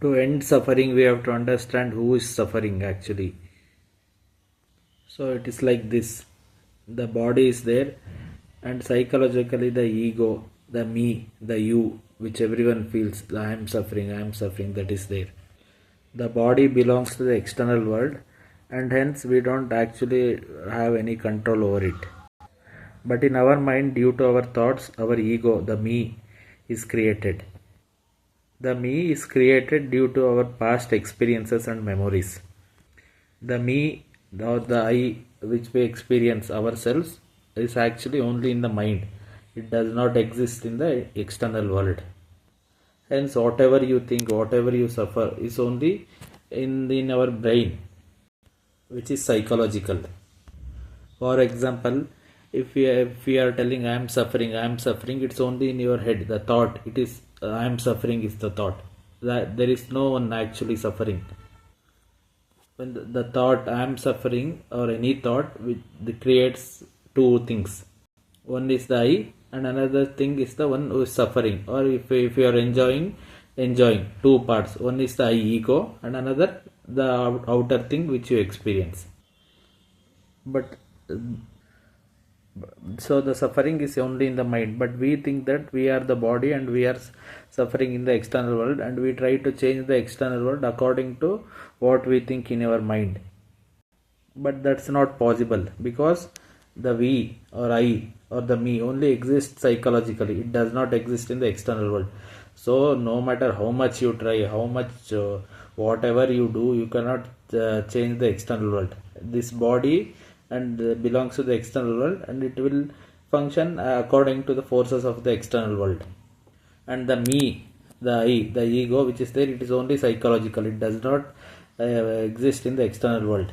To end suffering, we have to understand who is suffering actually. So it is like this: the body is there, and psychologically, the ego, the me, the you, which everyone feels, the I am suffering, that is there. The body belongs to the external world, and hence we don't actually have any control over it. But in our mind, due to our thoughts, our ego, the me, is created. The me is created due to our past experiences and memories. The me or the I which we experience ourselves is actually only in the mind. It does not exist in the external world. Hence, whatever you think, whatever you suffer is only in our brain, which is psychological. For example, if we are telling I am suffering, it's only in your head. The thought, it is I am suffering is the thought. That there is no one actually suffering. When the thought I am suffering or any thought which creates two things. One is the I, and another thing is the one who is suffering. Or if you are enjoying two parts. One is the I ego, and another the outer thing which you experience. But so the suffering is only in the mind, but we think that we are the body and we are suffering in the external world, and we try to change the external world according to what we think in our mind. But that's not possible, because the we or I or the me only exists psychologically. It does not exist in the external world. So no matter how much you try, how much whatever you do, you cannot change the external world. This body and belongs to the external world, and it will function according to the forces of the external world. And the me, the I, the ego which is there, it is only psychological. It does not exist in the external world.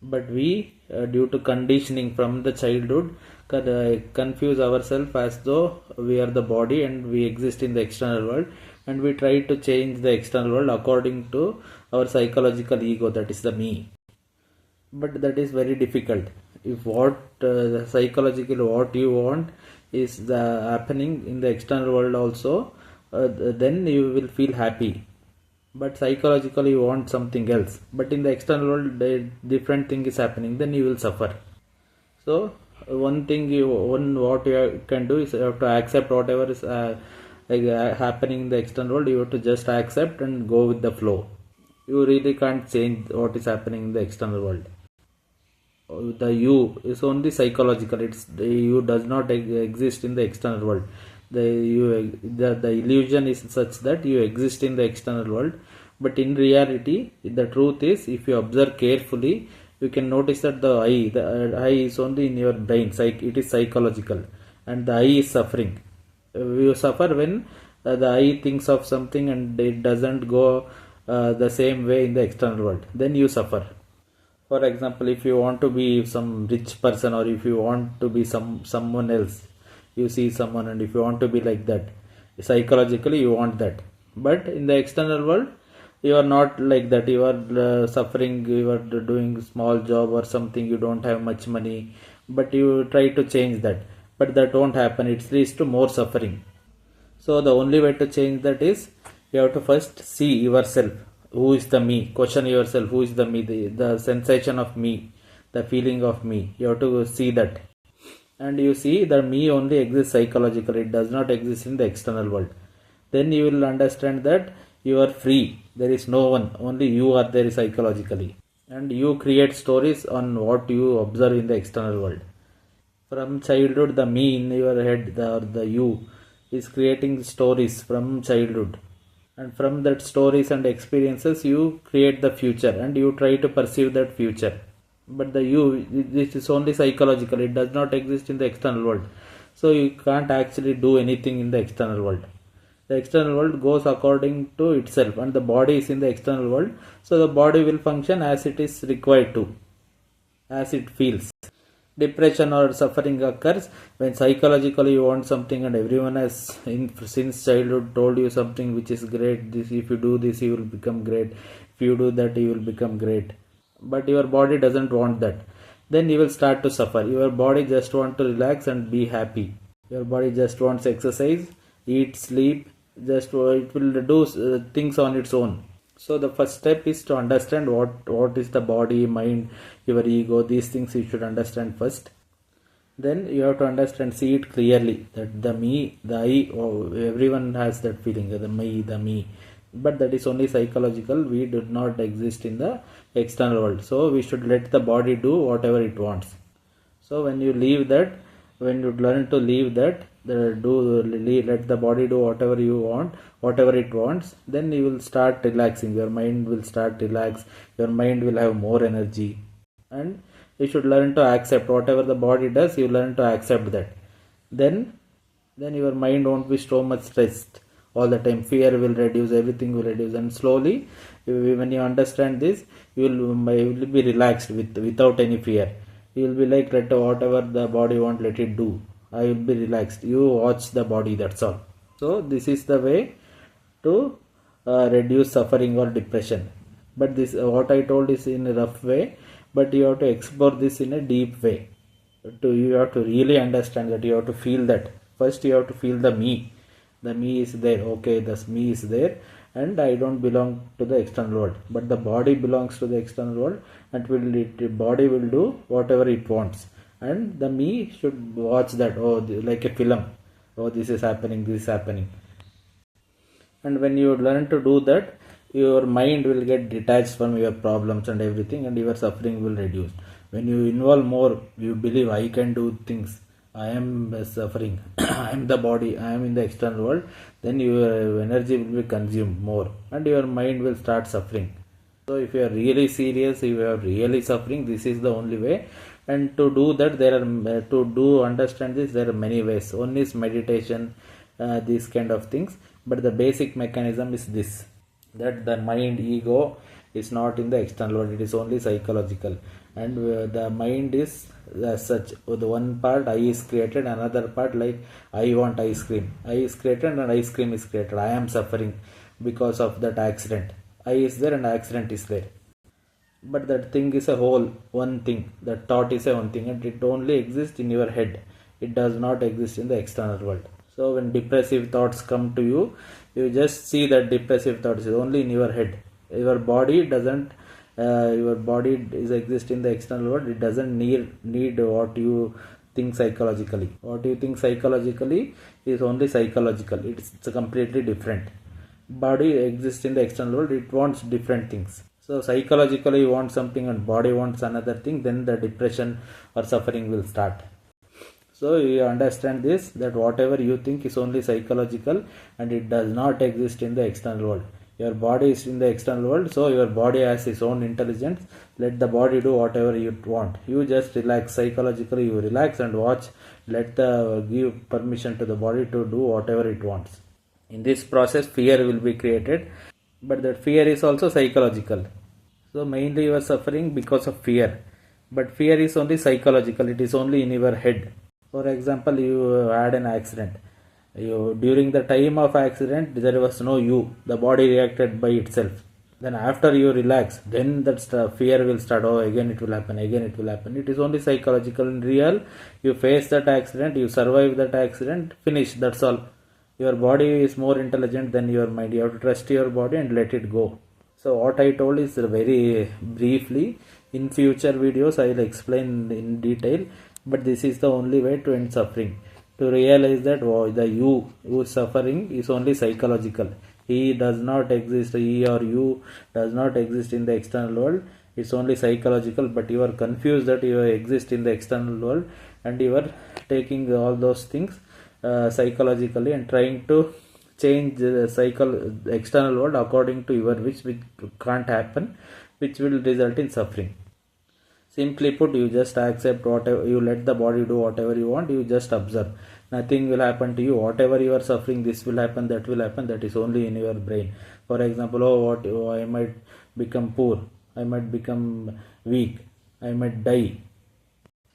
But we, due to conditioning from the childhood, confuse ourselves as though we are the body and we exist in the external world, and we try to change the external world according to our psychological ego, that is the me. But that is very difficult. If what psychologically what you want is the happening in the external world also, then you will feel happy. But psychologically you want something else, but in the external world the different thing is happening, then you will suffer. So what you can do is you have to accept whatever is happening in the external world. You have to just accept and go with the flow. You really can't change what is happening in the external world. The you is only psychological. The you does not exist in the external world. The illusion is such that you exist in the external world, but in reality the truth is, if you observe carefully, you can notice that the I is only in your brain. It is psychological, and the I is suffering. You suffer when the I thinks of something and it doesn't go the same way in the external world, then you suffer. For example, if you want to be some rich person, or if you want to be someone else, you see someone, and if you want to be like that, psychologically you want that. But in the external world, you are not like that. You are suffering. You are doing small job or something. You don't have much money, but you try to change that. But that won't happen. It leads to more suffering. So the only way to change that is, you have to first see yourself. Who is the me? Question yourself, who is the me? The sensation of me, the feeling of me. You have to see that. And you see that me only exists psychologically. It does not exist in the external world. Then you will understand that you are free. There is no one. Only you are there psychologically. And you create stories on what you observe in the external world. From childhood, the me in your head, the you, is creating stories from childhood. And from that stories and experiences you create the future, and you try to perceive that future. But the you, this is only psychological. It does not exist in the external world, so you can't actually do anything in the external world. The external world goes according to itself, and the body is in the external world, so the body will function as it is required to, as it feels. Depression or suffering occurs when psychologically you want something, and everyone has since childhood told you something which is great. This, if you do this, you will become great. If you do that, you will become great. But your body doesn't want that. Then you will start to suffer. Your body just want to relax and be happy. Your body just wants exercise, eat, sleep, just it will do things on its own. So the first step is to understand what is the body, mind, your ego. These things you should understand first. Then you have to understand, see it clearly, that the me, the I, oh, everyone has that feeling, the me. But that is only psychological. We do not exist in the external world. So we should let the body do whatever it wants. So when you leave that, when you learn to leave that, let the body do whatever you want, whatever it wants, then you will start relaxing. Your mind will start relax. Your mind will have more energy, and you should learn to accept whatever the body does. You learn to accept that. Then your mind won't be so much stressed all the time. Fear will reduce, everything will reduce, and slowly, when you understand this, you will be relaxed without any fear. You will be like, let whatever the body want, let it do. I will be relaxed. You watch the body. That's all. So this is the way to reduce suffering or depression. But this what I told is in a rough way. But you have to explore this in a deep way. You have to really understand that. You have to feel that. First, you have to feel the me. The me is there. Okay, the me is there, and I don't belong to the external world. But the body belongs to the external world, and the body will do whatever it wants. And the me should watch that. Oh, like a film. Oh, this is happening. This is happening. And when you learn to do that, your mind will get detached from your problems and everything, and your suffering will reduce. When you involve more, you believe, I can do things, I am suffering, I am the body, I am in the external world, then your energy will be consumed more, and your mind will start suffering. So if you are really serious, if you are really suffering, this is the only way. And to do that, understand this, there are many ways. One is meditation, these kind of things. But the basic mechanism is this, that the mind, ego is not in the external world, it is only psychological. And the mind is such, the one part I is created, another part like I want ice cream. I is created and ice cream is created. I am suffering because of that accident. I is there and accident is there. But that thing is a whole, one thing. That thought is a one thing, and it only exists in your head. It does not exist in the external world. So when depressive thoughts come to you, you just see that depressive thoughts is only in your head. Your body doesn't. Your body is exist in the external world. It doesn't need what you think psychologically. What you think psychologically is only psychological. It's completely different. Body exists in the external world. It wants different things. So psychologically you want something and body wants another thing, then the depression or suffering will start. So you understand this, that whatever you think is only psychological and it does not exist in the external world. Your body is in the external world, so your body has its own intelligence. Let the body do whatever you want. You just relax psychologically, you relax and watch. Give permission to the body to do whatever it wants. In this process, fear will be created. But that fear is also psychological. So mainly you are suffering because of fear. But fear is only psychological. It is only in your head. For example, you had an accident. During the time of accident, there was no you. The body reacted by itself. Then after you relax, then that fear will start. Oh, again it will happen. Again it will happen. It is only psychological. In real, you face that accident. You survive that accident. Finish. That's all. Your body is more intelligent than your mind. You have to trust your body and let it go. So what I told is very briefly. In future videos I will explain in detail. But this is the only way to end suffering. To realize that the you who is suffering is only psychological. He does not exist. He or you does not exist in the external world. It's only psychological. But you are confused that you exist in the external world, and you are taking all those things psychologically and trying to change the external world according to your wish, which can't happen, which will result in suffering. Simply put, you just accept whatever, you let the body do whatever you want, you just observe. Nothing will happen to you. Whatever you are suffering, this will happen, that will happen, that is only in your brain. For example, I might become poor, I might become weak, I might die.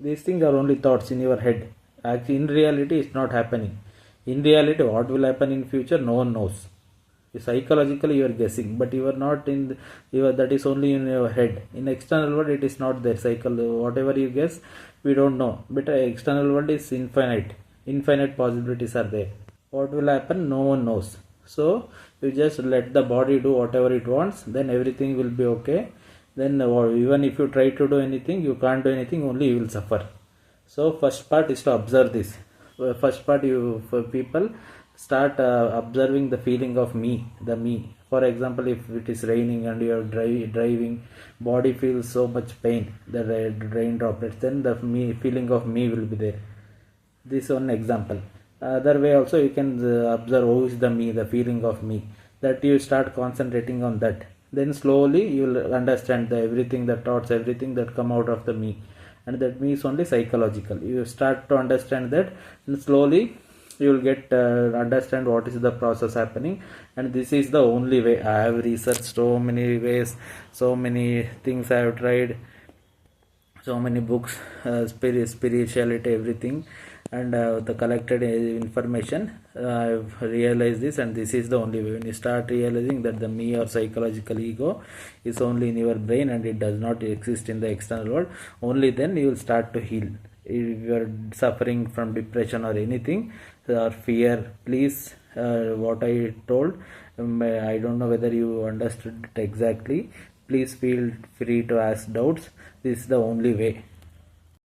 These things are only thoughts in your head. Actually, in reality, it's not happening. In reality, what will happen in future, no one knows. Psychologically, you are guessing, but you are not in. That is only in your head. In external world, it is not there. Whatever you guess, we don't know. But external world is infinite. Infinite possibilities are there. What will happen, no one knows. So you just let the body do whatever it wants, then everything will be okay. Then even if you try to do anything, you can't do anything, only you will suffer. So first part is to observe this. First part, you for people start observing the feeling of me, the me. For example, if it is raining and you are driving, body feels so much pain, the rain droplets, then the me feeling of me will be there. This one example. Other way also you can observe who is the me, the feeling of me. That you start concentrating on that. Then slowly you will understand the everything, the thoughts, everything that come out of the me. And that me is only psychological. You start to understand that, and slowly you will get understand what is the process happening. And this is the only way. I have researched so many ways, so many things I have tried, so many books, spirituality, everything, and the collected information. I've realized this, and this is the only way. When you start realizing that the me or psychological ego is only in your brain and it does not exist in the external world, only then you will start to heal. If you are suffering from depression or anything or fear, please, what I told, I don't know whether you understood it exactly. Please feel free to ask doubts. This is the only way.